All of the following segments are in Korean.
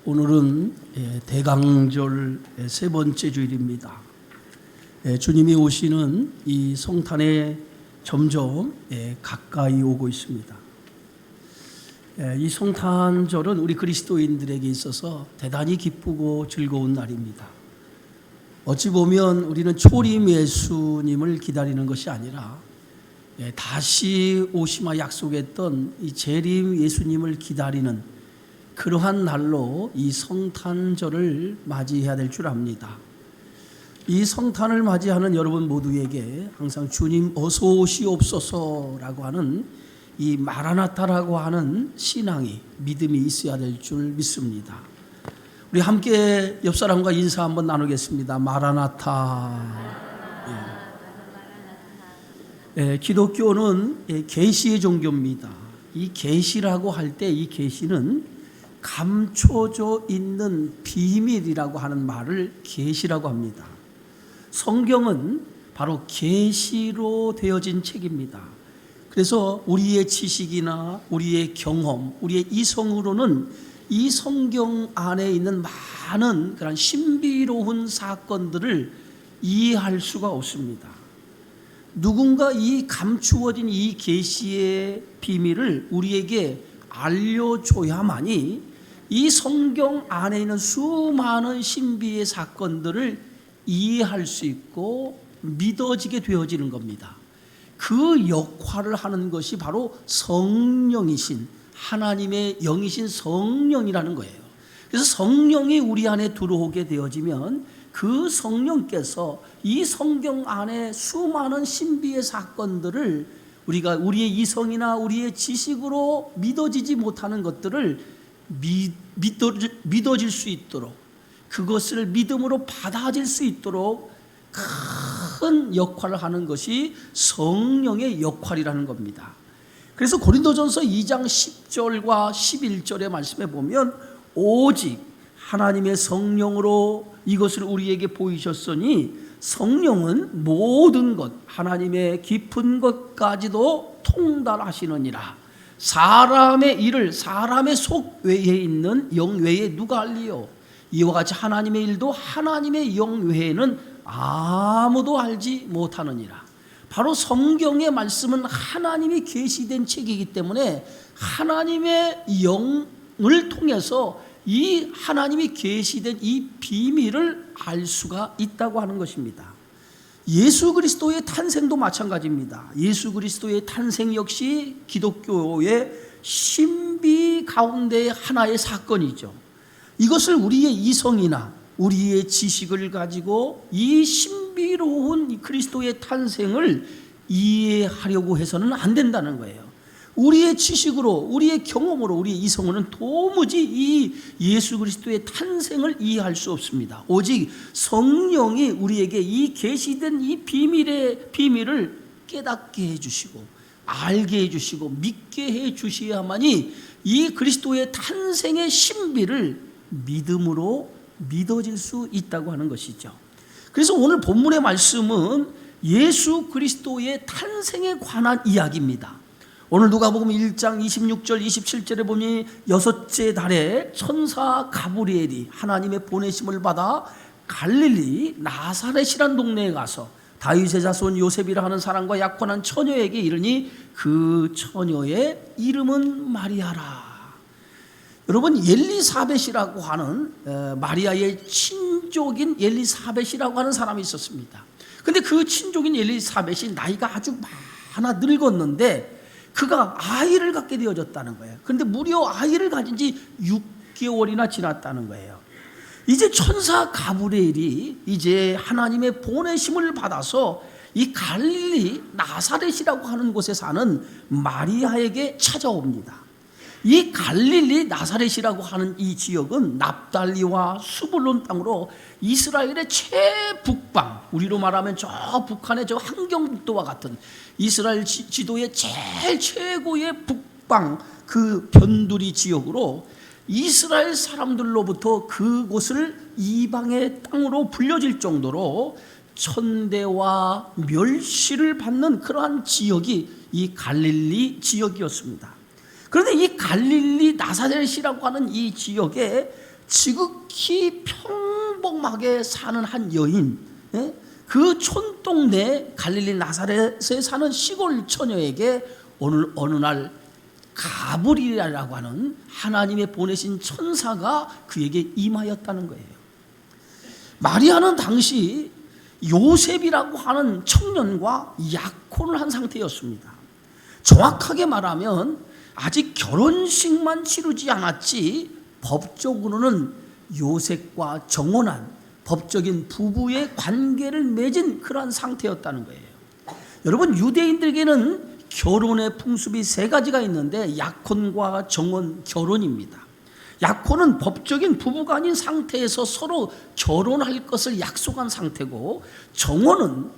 오늘은 대강절 세 번째 주일입니다. 주님이 오시는 이 성탄에 점점 가까이 오고 있습니다. 이 성탄절은 우리 그리스도인들에게 있어서 대단히 기쁘고 즐거운 날입니다. 어찌 보면 우리는 초림 예수님을 기다리는 것이 아니라 다시 오시마 약속했던 이 재림 예수님을 기다리는 그러한 날로 이 성탄절을 맞이해야 될 줄 압니다. 이 성탄을 맞이하는 여러분 모두에게 항상 주님 어서 오시옵소서라고 하는 이 마라나타라고 하는 신앙이 믿음이 있어야 될 줄 믿습니다. 우리 함께 옆 사람과 인사 한번 나누겠습니다. 마라나타. 기독교는 계시의 종교입니다. 이 계시라고 할 때 이 계시는 감춰져 있는 비밀이라고 하는 말을 계시라고 합니다. 성경은 바로 계시로 되어진 책입니다. 그래서 우리의 지식이나 우리의 경험, 우리의 이성으로는 이 성경 안에 있는 많은 그런 신비로운 사건들을 이해할 수가 없습니다. 누군가 이 감추어진 이 계시의 비밀을 우리에게 알려줘야만이 이 성경 안에 있는 수많은 신비의 사건들을 이해할 수 있고 믿어지게 되어지는 겁니다. 그 역할을 하는 것이 바로 성령이신 하나님의 영이신 성령이라는 거예요. 그래서 성령이 우리 안에 들어오게 되어지면 그 성령께서 이 성경 안에 수많은 신비의 사건들을 우리가 우리의 이성이나 우리의 지식으로 믿어지지 못하는 것들을 믿어질 수 있도록, 그것을 믿음으로 받아들일 수 있도록 큰 역할을 하는 것이 성령의 역할이라는 겁니다. 그래서 고린도전서 2장 10절과 11절의 말씀에 보면 오직 하나님의 성령으로 이것을 우리에게 보이셨으니 성령은 모든 것 하나님의 깊은 것까지도 통달하시느니라. 사람의 일을 사람의 속 외에 있는 영 외에 누가 알리요? 이와 같이 하나님의 일도 하나님의 영 외에는 아무도 알지 못하느니라. 바로 성경의 말씀은 하나님이 계시된 책이기 때문에 하나님의 영을 통해서 이 하나님이 계시된 이 비밀을 알 수가 있다고 하는 것입니다. 예수 그리스도의 탄생도 마찬가지입니다. 예수 그리스도의 탄생 역시 기독교의 신비 가운데 하나의 사건이죠. 이것을 우리의 이성이나 우리의 지식을 가지고 이 신비로운 그리스도의 탄생을 이해하려고 해서는 안 된다는 거예요. 우리의 지식으로, 우리의 경험으로, 우리의 이성으로는 도무지 이 예수 그리스도의 탄생을 이해할 수 없습니다. 오직 성령이 우리에게 이 계시된 이 비밀을 깨닫게 해주시고 알게 해주시고 믿게 해주셔야만이 이 그리스도의 탄생의 신비를 믿음으로 믿어질 수 있다고 하는 것이죠. 그래서 오늘 본문의 말씀은 예수 그리스도의 탄생에 관한 이야기입니다. 오늘 누가복음 1장 26절 27절에 보니 여섯째 달에 천사 가브리엘이 하나님의 보내심을 받아 갈릴리 나사렛이란 동네에 가서 다윗의 자손 요셉이라 하는 사람과 약혼한 처녀에게 이르니 그 처녀의 이름은 마리아라. 여러분, 엘리사벳이라고 하는 마리아의 친족인 엘리사벳이라고 하는 사람이 있었습니다. 근데 그 친족인 엘리사벳이 나이가 아주 많아 늙었는데 그가 아이를 갖게 되어졌다는 거예요. 그런데 무려 아이를 가진 지 6개월이나 지났다는 거예요. 이제 천사 가브리엘이 이제 하나님의 보내심을 받아서 이 갈릴리 나사렛이라고 하는 곳에 사는 마리아에게 찾아옵니다. 이 갈릴리 나사렛이라고 하는 이 지역은 납달리와 수불론 땅으로 이스라엘의 최북방, 우리로 말하면 저 북한의 저 함경북도와 같은 이스라엘 지도의 제일 최고의 북방 그 변두리 지역으로 이스라엘 사람들로부터 그곳을 이방의 땅으로 불려질 정도로 천대와 멸시를 받는 그러한 지역이 이 갈릴리 지역이었습니다. 그런데 이 갈릴리 나사렛이라고 하는 이 지역에 지극히 평범하게 사는 한 여인, 그 촌동네 갈릴리 나사렛에 사는 시골 처녀에게 어느 날 가브리엘이라고 하는 하나님의 보내신 천사가 그에게 임하였다는 거예요. 마리아는 당시 요셉이라고 하는 청년과 약혼을 한 상태였습니다. 정확하게 말하면 아직 결혼식만 치르지 않았지 법적으로는 요셉과 정혼한 법적인 부부의 관계를 맺은 그러한 상태였다는 거예요. 여러분, 유대인들에게는 결혼의 풍습이 3가지가 있는데 약혼과 정혼, 결혼입니다. 약혼은 법적인 부부가 아닌 상태에서 서로 결혼할 것을 약속한 상태고, 정혼은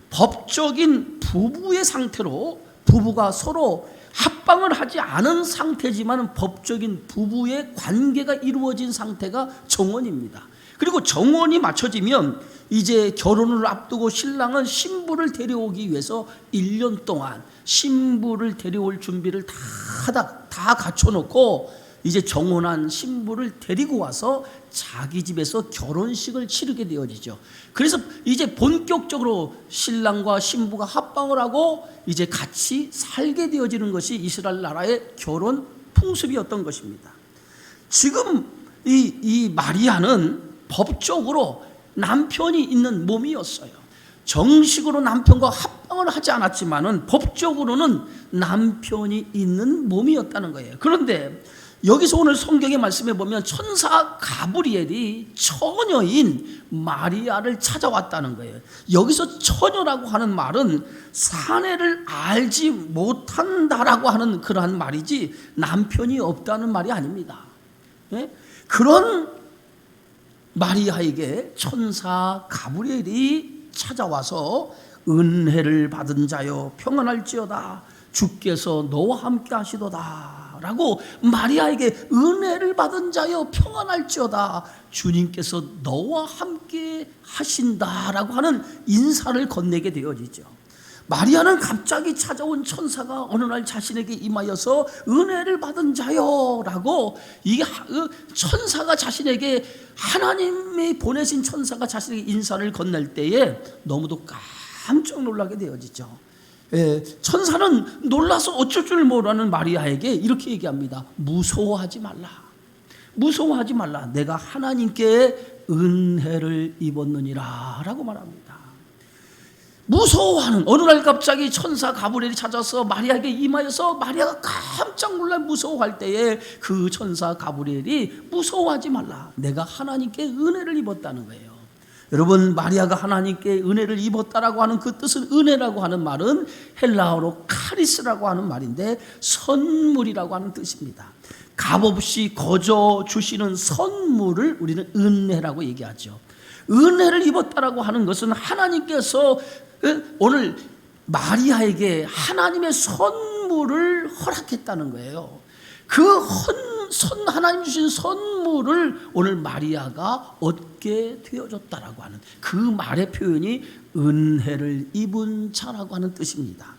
법적인 부부의 상태로 부부가 서로 합방을 하지 않은 상태지만 법적인 부부의 관계가 이루어진 상태가 정혼입니다. 그리고 정혼이 맞춰지면 이제 결혼을 앞두고 신랑은 신부를 데려오기 위해서 1년 동안 신부를 데려올 준비를 다 갖춰놓고 이제 정혼한 신부를 데리고 와서 자기 집에서 결혼식을 치르게 되어지죠. 그래서 이제 본격적으로 신랑과 신부가 합방을 하고 이제 같이 살게 되어지는 것이 이스라엘 나라의 결혼 풍습이었던 것입니다. 지금 이 마리아는 법적으로 남편이 있는 몸이었어요. 정식으로 남편과 합방을 하지 않았지만은 법적으로는 남편이 있는 몸이었다는 거예요. 그런데 여기서 오늘 성경의 말씀에 보면 천사 가브리엘이 처녀인 마리아를 찾아왔다는 거예요. 여기서 처녀라고 하는 말은 사내를 알지 못한다라고 하는 그러한 말이지 남편이 없다는 말이 아닙니다. 그런 마리아에게 천사 가브리엘이 찾아와서 은혜를 받은 자여 평안할지어다, 주께서 너와 함께 하시도다 라고 마리아에게 은혜를 받은 자여 평안할지어다, 주님께서 너와 함께 하신다라고 하는 인사를 건네게 되어지죠. 마리아는 갑자기 찾아온 천사가 어느 날 자신에게 임하여서 은혜를 받은 자여라고, 이게 천사가 자신에게, 하나님이 보내신 천사가 자신에게 인사를 건넬 때에 너무도 깜짝 놀라게 되어지죠. 천사는 놀라서 어쩔 줄 모르는 마리아에게 이렇게 얘기합니다. 무서워하지 말라. 무서워하지 말라. 내가 하나님께 은혜를 입었느니라 라고 말합니다. 무서워하는, 어느 날 갑자기 천사 가브리엘이 찾아서 마리아에게 임하여서 마리아가 깜짝 놀라 무서워할 때에 그 천사 가브리엘이 무서워하지 말라, 내가 하나님께 은혜를 입었다는 거예요. 여러분, 마리아가 하나님께 은혜를 입었다라고 하는 그 뜻은, 은혜라고 하는 말은 헬라어로 카리스라고 하는 말인데 선물이라고 하는 뜻입니다. 값없이 거저 주시는 선물을 우리는 은혜라고 얘기하죠. 은혜를 입었다라고 하는 것은 하나님께서 오늘 마리아에게 하나님의 선물을 허락했다는 거예요. 그 하나님 주신 선물을 오늘 마리아가 얻게 되어졌다라고 하는 그 말의 표현이 은혜를 입은 자라고 하는 뜻입니다.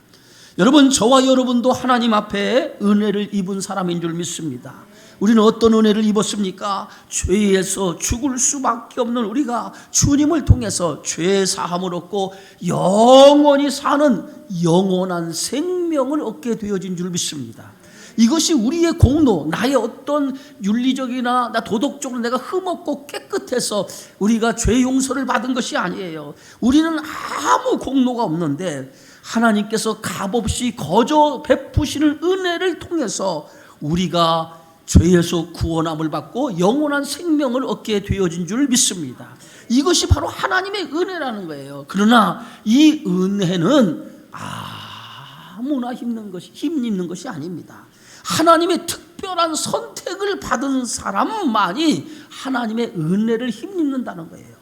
여러분, 저와 여러분도 하나님 앞에 은혜를 입은 사람인 줄 믿습니다. 우리는 어떤 은혜를 입었습니까? 죄에서 죽을 수밖에 없는 우리가 주님을 통해서 죄 사함을 얻고 영원히 사는 영원한 생명을 얻게 되어진 줄 믿습니다. 이것이 우리의 공로, 나의 어떤 윤리적이나 도덕적으로 내가 흠없고 깨끗해서 우리가 죄 용서를 받은 것이 아니에요. 우리는 아무 공로가 없는데 하나님께서 값없이 거저 베푸시는 은혜를 통해서 우리가 죄에서 구원함을 받고 영원한 생명을 얻게 되어진 줄 믿습니다. 이것이 바로 하나님의 은혜라는 거예요. 그러나 이 은혜는 아무나 힘입는 것이 아닙니다. 하나님의 특별한 선택을 받은 사람만이 하나님의 은혜를 힘입는다는 거예요.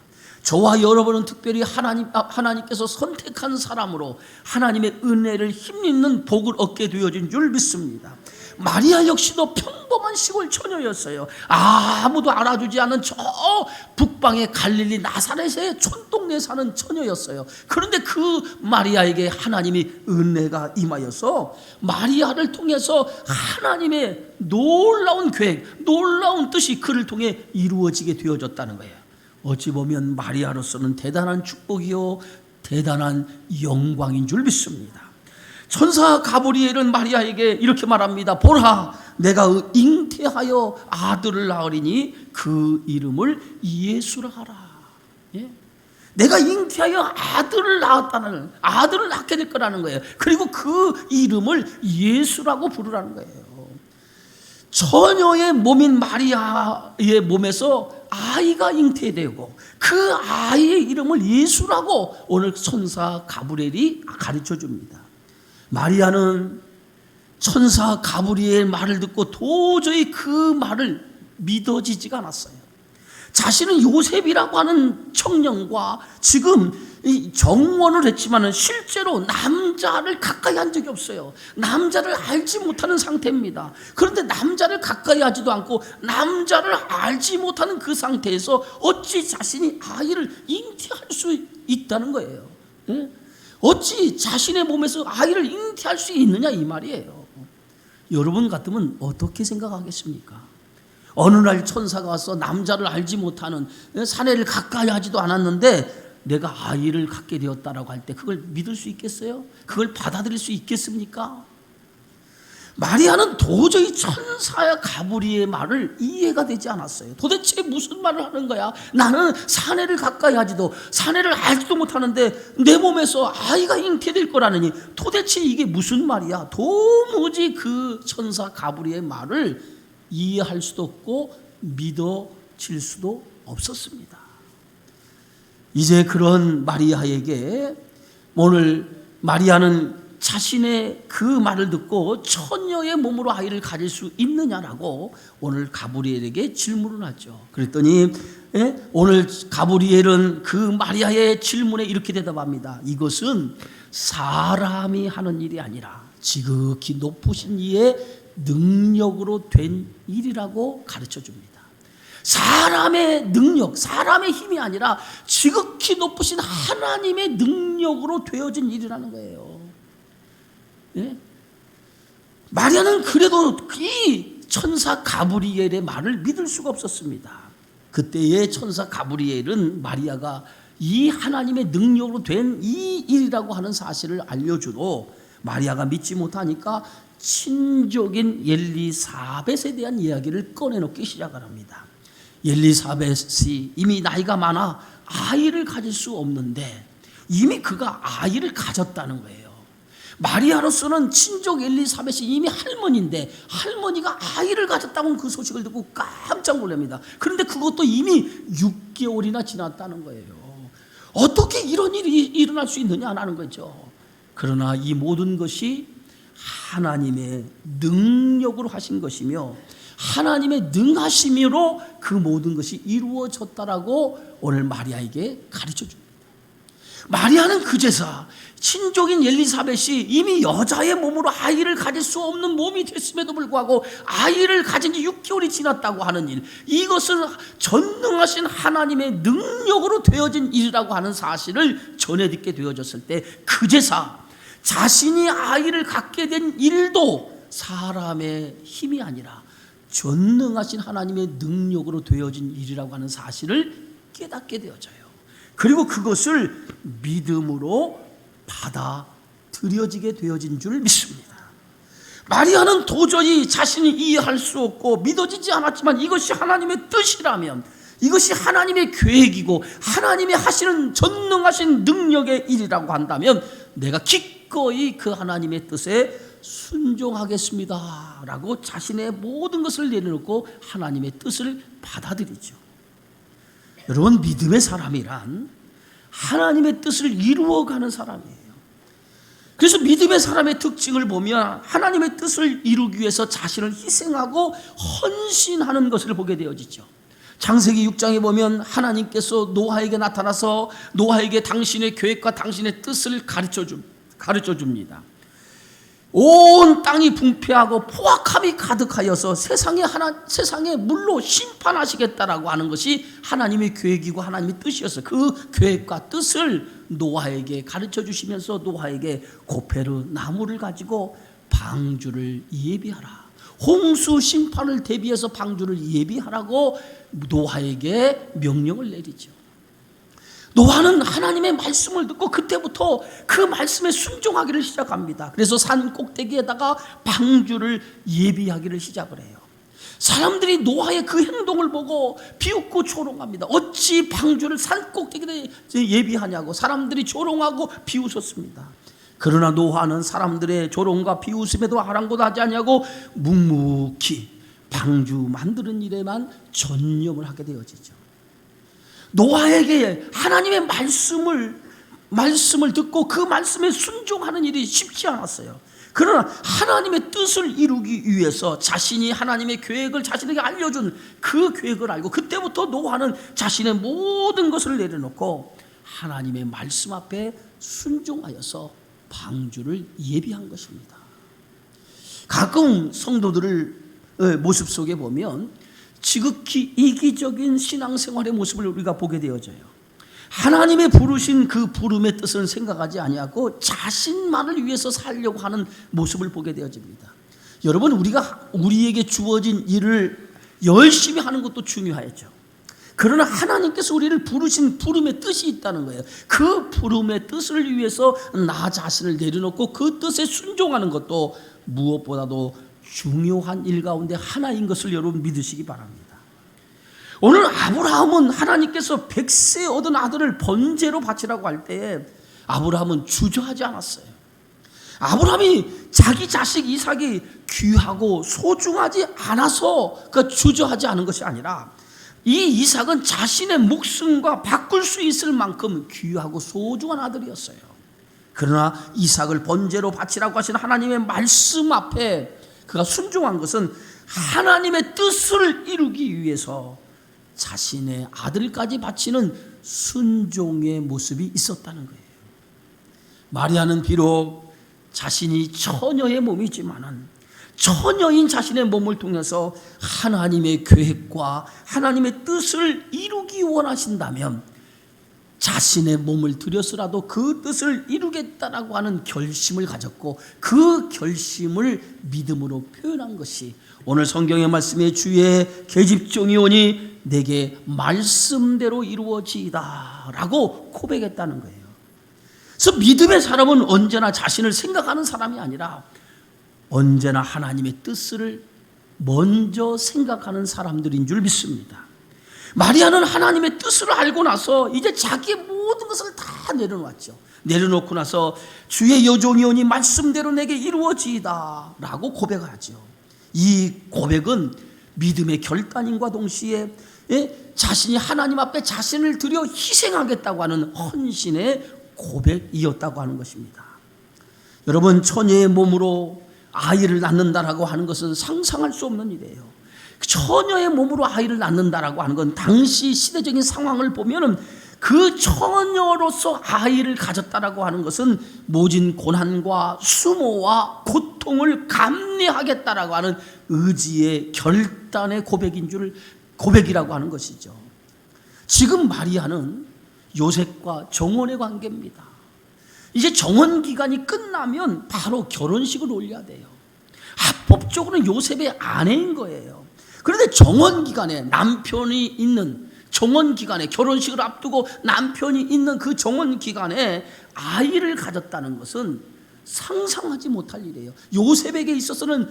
저와 여러분은 특별히 하나님께서 선택한 사람으로 하나님의 은혜를 힘입는 복을 얻게 되어진 줄 믿습니다. 마리아 역시도 평범한 시골 처녀였어요. 아무도 알아주지 않은 저 북방의 갈릴리 나사렛의 촌동네에 사는 처녀였어요. 그런데 그 마리아에게 하나님이 은혜가 임하여서 마리아를 통해서 하나님의 놀라운 계획, 놀라운 뜻이 그를 통해 이루어지게 되어졌다는 거예요. 어찌 보면 마리아로서는 대단한 축복이요 대단한 영광인 줄 믿습니다. 천사 가브리엘은 마리아에게 이렇게 말합니다. 보라, 내가 잉태하여 아들을 낳으리니 그 이름을 예수라 하라. 예? 내가 잉태하여 아들을 낳게 될 거라는 거예요. 그리고 그 이름을 예수라고 부르라는 거예요. 처녀의 몸인 마리아의 몸에서 아이가 잉태되고 그 아이의 이름을 예수라고 오늘 천사 가브리엘이 가르쳐 줍니다. 마리아는 천사 가브리엘 말을 듣고 도저히 그 말을 믿어지지가 않았어요. 자신은 요셉이라고 하는 청년과 지금 정원을 했지만 실제로 남자를 가까이 한 적이 없어요. 남자를 알지 못하는 상태입니다. 그런데 남자를 가까이 하지도 않고 남자를 알지 못하는 그 상태에서 어찌 자신이 아이를 잉태할 수 있다는 거예요. 어찌 자신의 몸에서 아이를 잉태할 수 있느냐 이 말이에요. 여러분 같으면 어떻게 생각하겠습니까? 어느 날 천사가 와서 남자를 알지 못하는 사내를 가까이 하지도 않았는데 내가 아이를 갖게 되었다라고 할 때 그걸 믿을 수 있겠어요? 그걸 받아들일 수 있겠습니까? 마리아는 도저히 천사 가브리엘의 말을 이해가 되지 않았어요. 도대체 무슨 말을 하는 거야? 나는 사내를 가까이 하지도 사내를 알지도 못하는데 내 몸에서 아이가 잉태될 거라느니 도대체 이게 무슨 말이야? 도무지 그 천사 가브리엘의 말을 이해할 수도 없고 믿어질 수도 없었습니다. 이제 그런 마리아에게 오늘 마리아는 자신의 그 말을 듣고 처녀의 몸으로 아이를 가질 수 있느냐라고 오늘 가브리엘에게 질문을 하죠. 그랬더니 오늘 가브리엘은 그 마리아의 질문에 이렇게 대답합니다. 이것은 사람이 하는 일이 아니라 지극히 높으신 이의 능력으로 된 일이라고 가르쳐 줍니다. 사람의 능력, 사람의 힘이 아니라 지극히 높으신 하나님의 능력으로 되어진 일이라는 거예요. 예? 마리아는 그래도 이 천사 가브리엘의 말을 믿을 수가 없었습니다. 그때의 천사 가브리엘은 마리아가 이 하나님의 능력으로 된 이 일이라고 하는 사실을 알려주고 마리아가 믿지 못하니까 친족인 엘리사벳에 대한 이야기를 꺼내놓기 시작을 합니다. 엘리사벳이 이미 나이가 많아 아이를 가질 수 없는데 이미 그가 아이를 가졌다는 거예요. 마리아로서는 친족 엘리사벳이 이미 할머니인데 할머니가 아이를 가졌다고 그 소식을 듣고 깜짝 놀랍니다. 그런데 그것도 이미 6개월이나 지났다는 거예요. 어떻게 이런 일이 일어날 수 있느냐라는 거죠. 그러나 이 모든 것이 하나님의 능력으로 하신 것이며 하나님의 능하심으로 그 모든 것이 이루어졌다라고 오늘 마리아에게 가르쳐 줍니다. 마리아는 그제서 친족인 엘리사벳이 이미 여자의 몸으로 아이를 가질 수 없는 몸이 됐음에도 불구하고 아이를 가진 지 6개월이 지났다고 하는 일, 이것은 전능하신 하나님의 능력으로 되어진 일이라고 하는 사실을 전해 듣게 되어졌을 때 그제서 자신이 아이를 갖게 된 일도 사람의 힘이 아니라 전능하신 하나님의 능력으로 되어진 일이라고 하는 사실을 깨닫게 되어져요. 그리고 그것을 믿음으로 받아들여지게 되어진 줄 믿습니다. 마리아는 도저히 자신이 이해할 수 없고 믿어지지 않았지만 이것이 하나님의 뜻이라면, 이것이 하나님의 계획이고 하나님이 하시는 전능하신 능력의 일이라고 한다면 내가 기꺼이 그 하나님의 뜻에 순종하겠습니다 라고 자신의 모든 것을 내려놓고 하나님의 뜻을 받아들이죠. 여러분, 믿음의 사람이란 하나님의 뜻을 이루어가는 사람이에요. 그래서 믿음의 사람의 특징을 보면 하나님의 뜻을 이루기 위해서 자신을 희생하고 헌신하는 것을 보게 되어지죠. 창세기 6장에 보면 하나님께서 노아에게 나타나서 노아에게 당신의 계획과 당신의 뜻을 가르쳐 줍니다. 온 땅이 붕폐하고 포악함이 가득하여서 세상에 물로 심판하시겠다라고 하는 것이 하나님의 계획이고 하나님의 뜻이었어요. 그 계획과 뜻을 노아에게 가르쳐 주시면서 노아에게 고페르 나무를 가지고 방주를 예비하라, 홍수 심판을 대비해서 방주를 예비하라고 노아에게 명령을 내리죠. 노아는 하나님의 말씀을 듣고 그때부터 그 말씀에 순종하기를 시작합니다. 그래서 산 꼭대기에다가 방주를 예비하기를 시작을 해요. 사람들이 노아의 그 행동을 보고 비웃고 조롱합니다. 어찌 방주를 산 꼭대기에 예비하냐고 사람들이 조롱하고 비웃었습니다. 그러나 노아는 사람들의 조롱과 비웃음에도 아랑곳하지 않냐고 묵묵히 방주 만드는 일에만 전념을 하게 되어지죠. 노아에게 하나님의 말씀을 듣고 그 말씀에 순종하는 일이 쉽지 않았어요. 그러나 하나님의 뜻을 이루기 위해서 자신이 하나님의 계획을 자신에게 알려준 그 계획을 알고 그때부터 노아는 자신의 모든 것을 내려놓고 하나님의 말씀 앞에 순종하여서 방주를 예비한 것입니다. 가끔 성도들의 모습 속에 보면 지극히 이기적인 신앙생활의 모습을 우리가 보게 되어져요. 하나님의 부르신 그 부름의 뜻을 생각하지 아니하고 자신만을 위해서 살려고 하는 모습을 보게 되어집니다. 여러분, 우리에게 주어진 일을 열심히 하는 것도 중요하죠. 그러나 하나님께서 우리를 부르신 부름의 뜻이 있다는 거예요. 그 부름의 뜻을 위해서 나 자신을 내려놓고 그 뜻에 순종하는 것도 무엇보다도 중요한 일 가운데 하나인 것을 여러분 믿으시기 바랍니다. 오늘 아브라함은 하나님께서 100세 얻은 아들을 번제로 바치라고 할 때에 아브라함은 주저하지 않았어요. 아브라함이 자기 자식 이삭이 귀하고 소중하지 않아서 주저하지 않은 것이 아니라 이 이삭은 자신의 목숨과 바꿀 수 있을 만큼 귀하고 소중한 아들이었어요. 그러나 이삭을 번제로 바치라고 하신 하나님의 말씀 앞에 그가 순종한 것은 하나님의 뜻을 이루기 위해서 자신의 아들까지 바치는 순종의 모습이 있었다는 거예요. 마리아는 비록 자신이 처녀의 몸이지만은 처녀인 자신의 몸을 통해서 하나님의 계획과 하나님의 뜻을 이루기 원하신다면 자신의 몸을 들여서라도 그 뜻을 이루겠다라고 하는 결심을 가졌고 그 결심을 믿음으로 표현한 것이 오늘 성경의 말씀에 주의 계집종이 오니 내게 말씀대로 이루어지이다 라고 고백했다는 거예요. 그래서 믿음의 사람은 언제나 자신을 생각하는 사람이 아니라 언제나 하나님의 뜻을 먼저 생각하는 사람들인 줄 믿습니다. 마리아는 하나님의 뜻을 알고 나서 이제 자기의 모든 것을 다 내려놓았죠. 내려놓고 나서 주의 여종이 오니 말씀대로 내게 이루어지이다 라고 고백하죠. 이 고백은 믿음의 결단임과 동시에 자신이 하나님 앞에 자신을 들여 희생하겠다고 하는 헌신의 고백이었다고 하는 것입니다. 여러분, 처녀의 몸으로 아이를 낳는다라고 하는 것은 상상할 수 없는 일이에요. 처녀의 몸으로 아이를 낳는다라고 하는 건 당시 시대적인 상황을 보면은 그 처녀로서 아이를 가졌다라고 하는 것은 모진 고난과 수모와 고통을 감내하겠다라고 하는 의지의 결단의 고백이라고 하는 것이죠. 지금 마리아는 요셉과 정혼의 관계입니다. 이제 정혼 기간이 끝나면 바로 결혼식을 올려야 돼요. 합법적으로는 요셉의 아내인 거예요. 그런데 정혼 기간에 남편이 있는 정혼 기간에 결혼식을 앞두고 남편이 있는 그 정혼 기간에 아이를 가졌다는 것은 상상하지 못할 일이에요. 요셉에게 있어서는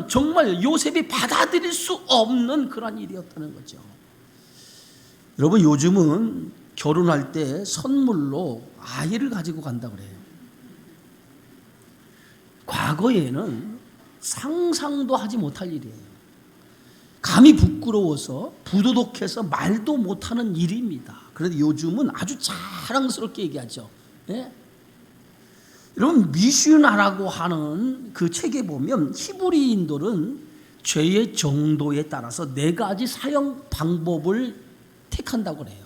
정말 요셉이 받아들일 수 없는 그런 일이었다는 거죠. 여러분, 요즘은 결혼할 때 선물로 아이를 가지고 간다 그래요. 과거에는 상상도 하지 못할 일이에요. 감히 부끄러워서 부도덕해서 말도 못하는 일입니다. 그런데 요즘은 아주 자랑스럽게 얘기하죠. 예? 여러분, 미슈나라고 하는 그 책에 보면 히브리인들은 죄의 정도에 따라서 4가지 사형 방법을 택한다고 해요.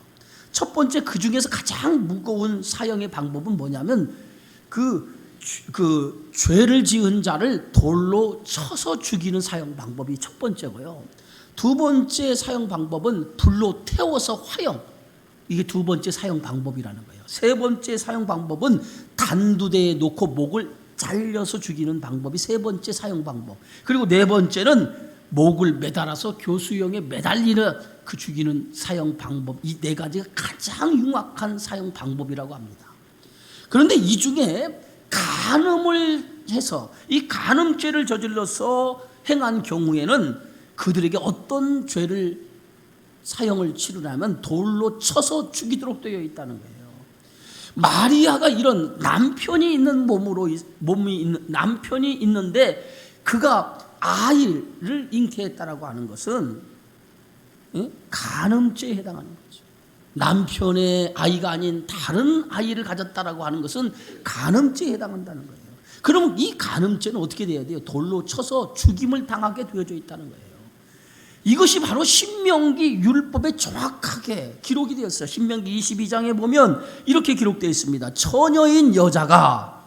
첫 번째, 그 중에서 가장 무거운 사형의 방법은 뭐냐면 그 그 죄를 지은 자를 돌로 쳐서 죽이는 사형 방법이 첫 번째고요. 두 번째 사형 방법은 불로 태워서 화형. 이게 두 번째 사형 방법이라는 거예요. 세 번째 사형 방법은 단두대에 놓고 목을 잘려서 죽이는 방법이 세 번째 사형 방법. 그리고 네 번째는 목을 매달아서 교수형에 매달리는 그 죽이는 사형 방법. 이 네 가지가 가장 흉악한 사형 방법이라고 합니다. 그런데 이 중에 간음을 해서 이 간음죄를 저질러서 행한 경우에는 그들에게 어떤 죄를 사형을 치르냐면 돌로 쳐서 죽이도록 되어 있다는 거예요. 마리아가 이런 남편이 있는 남편이 있는데 그가 아이를 잉태했다라고 하는 것은 간음죄에 해당하는 거죠. 남편의 아이가 아닌 다른 아이를 가졌다라고 하는 것은 간음죄에 해당한다는 거예요. 그럼 이 간음죄는 어떻게 돼야 돼요? 돌로 쳐서 죽임을 당하게 되어져 있다는 거예요. 이것이 바로 신명기 율법에 정확하게 기록이 되었어요. 신명기 22장에 보면 이렇게 기록되어 있습니다. 처녀인 여자가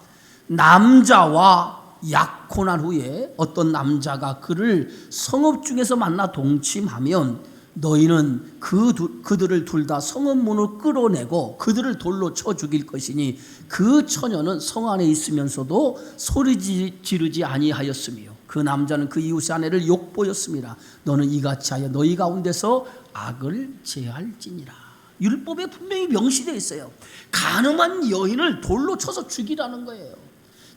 남자와 약혼한 후에 어떤 남자가 그를 성읍 중에서 만나 동침하면 너희는 그들을 둘 다 성읍문으로 끌어내고 그들을 돌로 쳐 죽일 것이니 그 처녀는 성 안에 있으면서도 소리 지르지 아니하였으며 그 남자는 그 이웃의 아내를 욕보였습니다. 너는 이같이 하여 너희 가운데서 악을 제할지니라. 율법에 분명히 명시되어 있어요. 간음한 여인을 돌로 쳐서 죽이라는 거예요.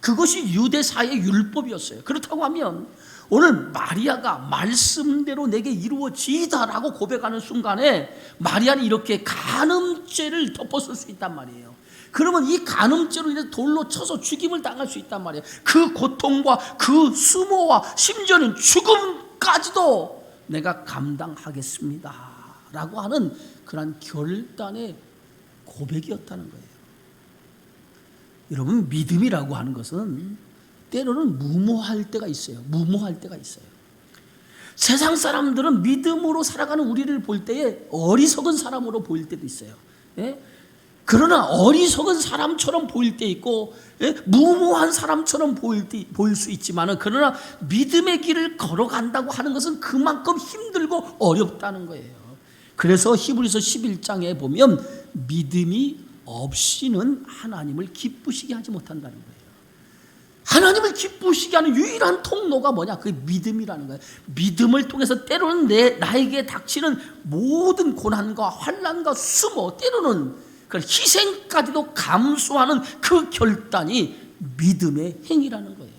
그것이 유대사의 율법이었어요. 그렇다고 하면 오늘 마리아가 말씀대로 내게 이루어지다라고 고백하는 순간에 마리아는 이렇게 간음죄를 덮었을 수 있단 말이에요. 그러면 이 간음죄로 인해서 돌로 쳐서 죽임을 당할 수 있단 말이에요. 그 고통과 그 수모와 심지어는 죽음까지도 내가 감당하겠습니다 라고 하는 그런 결단의 고백이었다는 거예요. 여러분, 믿음이라고 하는 것은 때로는 무모할 때가 있어요. 무모할 때가 있어요. 세상 사람들은 믿음으로 살아가는 우리를 볼 때에 어리석은 사람으로 보일 때도 있어요. 예? 그러나 어리석은 사람처럼 보일 때 있고, 예? 무모한 사람처럼 보일 수 있지만은, 그러나 믿음의 길을 걸어간다고 하는 것은 그만큼 힘들고 어렵다는 거예요. 그래서 히브리서 11장에 보면 믿음이 없이는 하나님을 기쁘시게 하지 못한다는 거예요. 하나님을 기쁘시게 하는 유일한 통로가 뭐냐? 그게 믿음이라는 거예요. 믿음을 통해서 때로는 나에게 닥치는 모든 고난과 환난과 수모, 때로는 그 희생까지도 감수하는 그 결단이 믿음의 행위라는 거예요.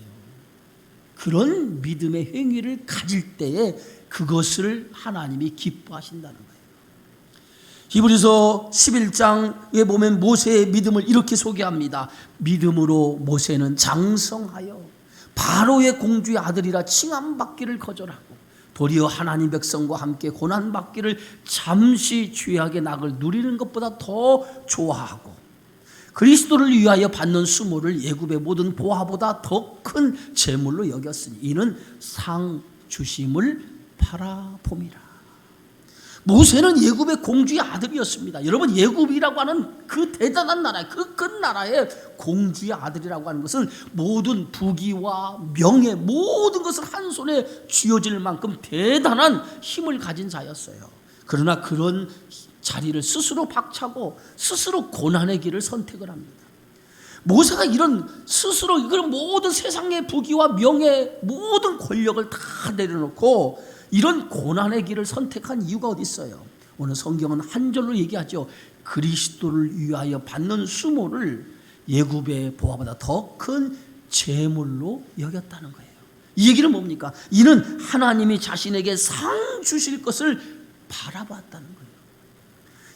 그런 믿음의 행위를 가질 때에 그것을 하나님이 기뻐하신다는 거예요. 히브리서 11장에 보면 모세의 믿음을 이렇게 소개합니다. 믿음으로 모세는 장성하여 바로의 공주의 아들이라 칭함받기를 거절하고 도리어 하나님 백성과 함께 고난받기를 잠시 죄악의 낙을 누리는 것보다 더 좋아하고 그리스도를 위하여 받는 수모를 애굽의 모든 보화보다 더 큰 재물로 여겼으니 이는 상 주심을 바라봄이라. 모세는 애굽의 공주의 아들이었습니다. 여러분, 애굽이라고 하는 그 대단한 나라, 그 큰 나라의 공주의 아들이라고 하는 것은 모든 부귀와 명예, 모든 것을 한 손에 쥐어질 만큼 대단한 힘을 가진 자였어요. 그러나 그런 자리를 스스로 박차고 스스로 고난의 길을 선택을 합니다. 모세가 이런 스스로 그런 모든 세상의 부귀와 명예, 모든 권력을 다 내려놓고 이런 고난의 길을 선택한 이유가 어디 있어요? 오늘 성경은 한 절로 얘기하죠. 그리스도를 위하여 받는 수모를 애굽의 보화보다 더 큰 재물로 여겼다는 거예요. 이 얘기는 뭡니까? 이는 하나님이 자신에게 상 주실 것을 바라봤다는 거예요.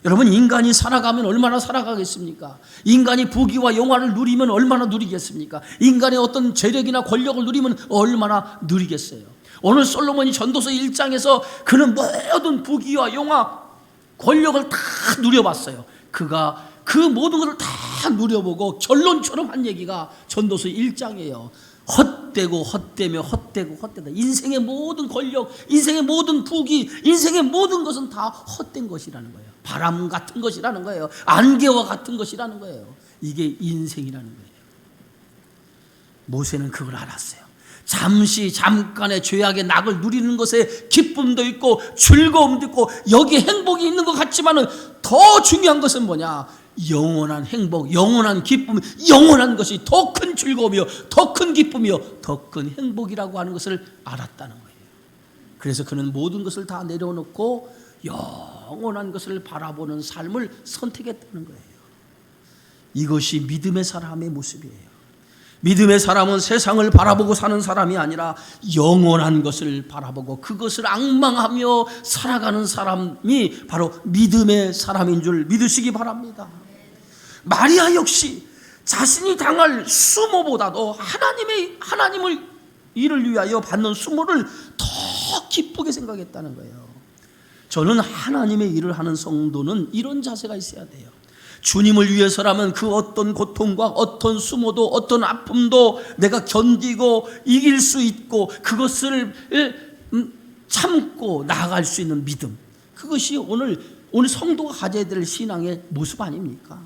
여러분, 인간이 살아가면 얼마나 살아가겠습니까? 인간이 부귀와 영화를 누리면 얼마나 누리겠습니까? 인간의 어떤 재력이나 권력을 누리면 얼마나 누리겠어요? 오늘 솔로몬이 전도서 1장에서 그는 모든 부귀와 영화, 권력을 다 누려봤어요. 그가 그 모든 것을 다 누려보고 결론처럼 한 얘기가 전도서 1장이에요. 헛되고 헛되며 헛되고 헛되다. 인생의 모든 권력, 인생의 모든 부귀, 인생의 모든 것은 다 헛된 것이라는 거예요. 바람 같은 것이라는 거예요. 안개와 같은 것이라는 거예요. 이게 인생이라는 거예요. 모세는 그걸 알았어요. 잠깐의 죄악의 낙을 누리는 것에 기쁨도 있고 즐거움도 있고 여기에 행복이 있는 것 같지만은 더 중요한 것은 뭐냐? 영원한 행복, 영원한 기쁨, 영원한 것이 더 큰 즐거움이요, 더 큰 기쁨이요, 더 큰 행복이라고 하는 것을 알았다는 거예요. 그래서 그는 모든 것을 다 내려놓고 영원한 것을 바라보는 삶을 선택했다는 거예요. 이것이 믿음의 사람의 모습이에요. 믿음의 사람은 세상을 바라보고 사는 사람이 아니라 영원한 것을 바라보고 그것을 앙망하며 살아가는 사람이 바로 믿음의 사람인 줄 믿으시기 바랍니다. 마리아 역시 자신이 당할 수모보다도 하나님을 일을 위하여 받는 수모를 더 기쁘게 생각했다는 거예요. 저는 하나님의 일을 하는 성도는 이런 자세가 있어야 돼요. 주님을 위해서라면 그 어떤 고통과 어떤 수모도 어떤 아픔도 내가 견디고 이길 수 있고 그것을 참고 나아갈 수 있는 믿음, 그것이 오늘 성도가 가져야 될 신앙의 모습 아닙니까?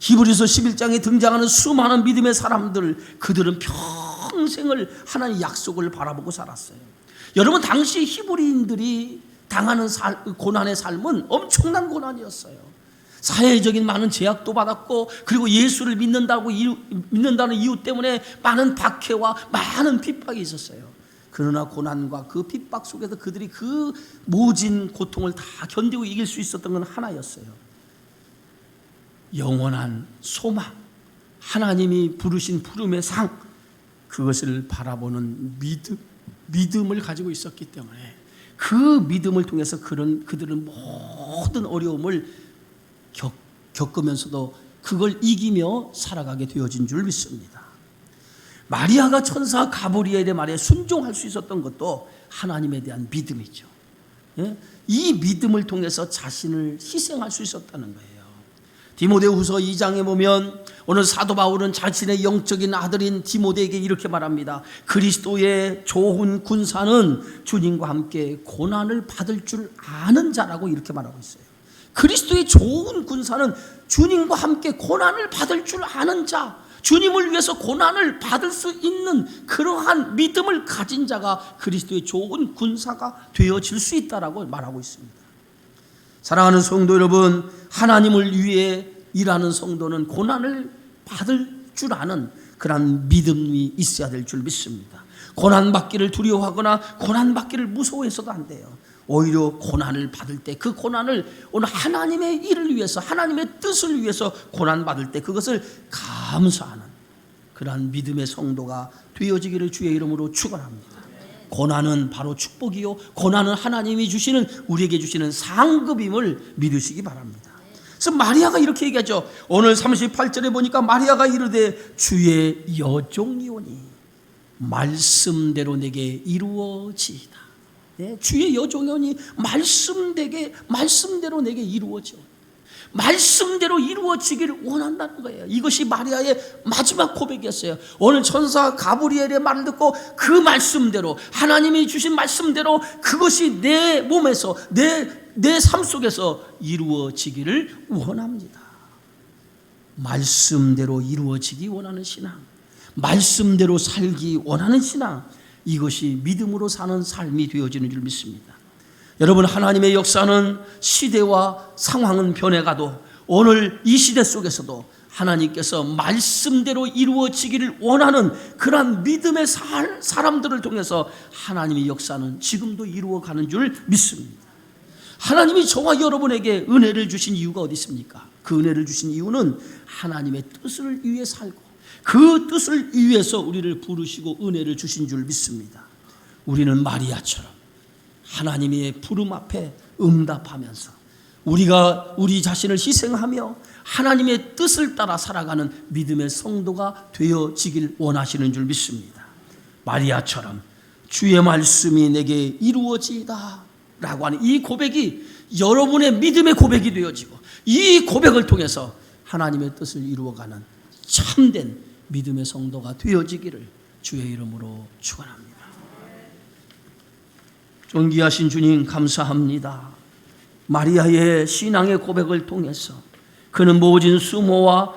히브리서 11장에 등장하는 수많은 믿음의 사람들, 그들은 평생을 하나님의 약속을 바라보고 살았어요. 여러분, 당시 히브리인들이 당하는 고난의 삶은 엄청난 고난이었어요. 사회적인 많은 제약도 받았고, 그리고 예수를 믿는다는 이유 때문에 많은 박해와 많은 핍박이 있었어요. 그러나 고난과 그 핍박 속에서 그들이 그 모진 고통을 다 견디고 이길 수 있었던 건 하나였어요. 영원한 소망, 하나님이 부르신 부름의 상, 그것을 바라보는 믿음을 가지고 있었기 때문에 그 믿음을 통해서 그들은 모든 어려움을 겪으면서도 그걸 이기며 살아가게 되어진 줄 믿습니다. 마리아가 천사 가브리엘의 말에 순종할 수 있었던 것도 하나님에 대한 믿음이죠. 이 믿음을 통해서 자신을 희생할 수 있었다는 거예요. 디모데후서 2장에 보면 오늘 사도 바울은 자신의 영적인 아들인 디모데에게 이렇게 말합니다. 그리스도의 좋은 군사는 주님과 함께 고난을 받을 줄 아는 자라고 이렇게 말하고 있어요. 그리스도의 좋은 군사는 주님과 함께 고난을 받을 줄 아는 자, 주님을 위해서 고난을 받을 수 있는 그러한 믿음을 가진 자가 그리스도의 좋은 군사가 되어질 수 있다라고 말하고 있습니다. 사랑하는 성도 여러분, 하나님을 위해 일하는 성도는 고난을 받을 줄 아는 그런 믿음이 있어야 될 줄 믿습니다. 고난받기를 두려워하거나 고난받기를 무서워해서도 안 돼요. 오히려 고난을 받을 때 그 고난을 오늘 하나님의 일을 위해서, 하나님의 뜻을 위해서 고난받을 때 그것을 감사하는 그러한 믿음의 성도가 되어지기를 주의 이름으로 축원합니다. 고난은 바로 축복이요, 고난은 하나님이 우리에게 주시는 상급임을 믿으시기 바랍니다. 그래서 마리아가 이렇게 얘기하죠. 오늘 38절에 보니까 마리아가 이르되 주의 여종이오니 말씀대로 내게 이루어지이다. 네, 주의 여종이오니 말씀대로 내게 이루어져. 말씀대로 이루어지기를 원한다는 거예요. 이것이 마리아의 마지막 고백이었어요. 오늘 천사 가브리엘의 말을 듣고 그 말씀대로, 하나님이 주신 말씀대로 그것이 내 몸에서, 내 삶 속에서 이루어지기를 원합니다. 말씀대로 이루어지기 원하는 신앙, 말씀대로 살기 원하는 신앙, 이것이 믿음으로 사는 삶이 되어지는 줄 믿습니다. 여러분, 하나님의 역사는 시대와 상황은 변해가도 오늘 이 시대 속에서도 하나님께서 말씀대로 이루어지기를 원하는 그러한 믿음의 사람들을 통해서 하나님의 역사는 지금도 이루어가는 줄 믿습니다. 하나님이 저와 여러분에게 은혜를 주신 이유가 어디 있습니까? 그 은혜를 주신 이유는 하나님의 뜻을 위해 살고 그 뜻을 위해서 우리를 부르시고 은혜를 주신 줄 믿습니다. 우리는 마리아처럼 하나님의 부름 앞에 응답하면서 우리 자신을 희생하며 하나님의 뜻을 따라 살아가는 믿음의 성도가 되어지길 원하시는 줄 믿습니다. 마리아처럼 주의 말씀이 내게 이루어지이다 라고 하는 이 고백이 여러분의 믿음의 고백이 되어지고 이 고백을 통해서 하나님의 뜻을 이루어가는 참된 믿음의 성도가 되어지기를 주의 이름으로 축원합니다. 존귀하신 주님, 감사합니다. 마리아의 신앙의 고백을 통해서 그는 모진 수모와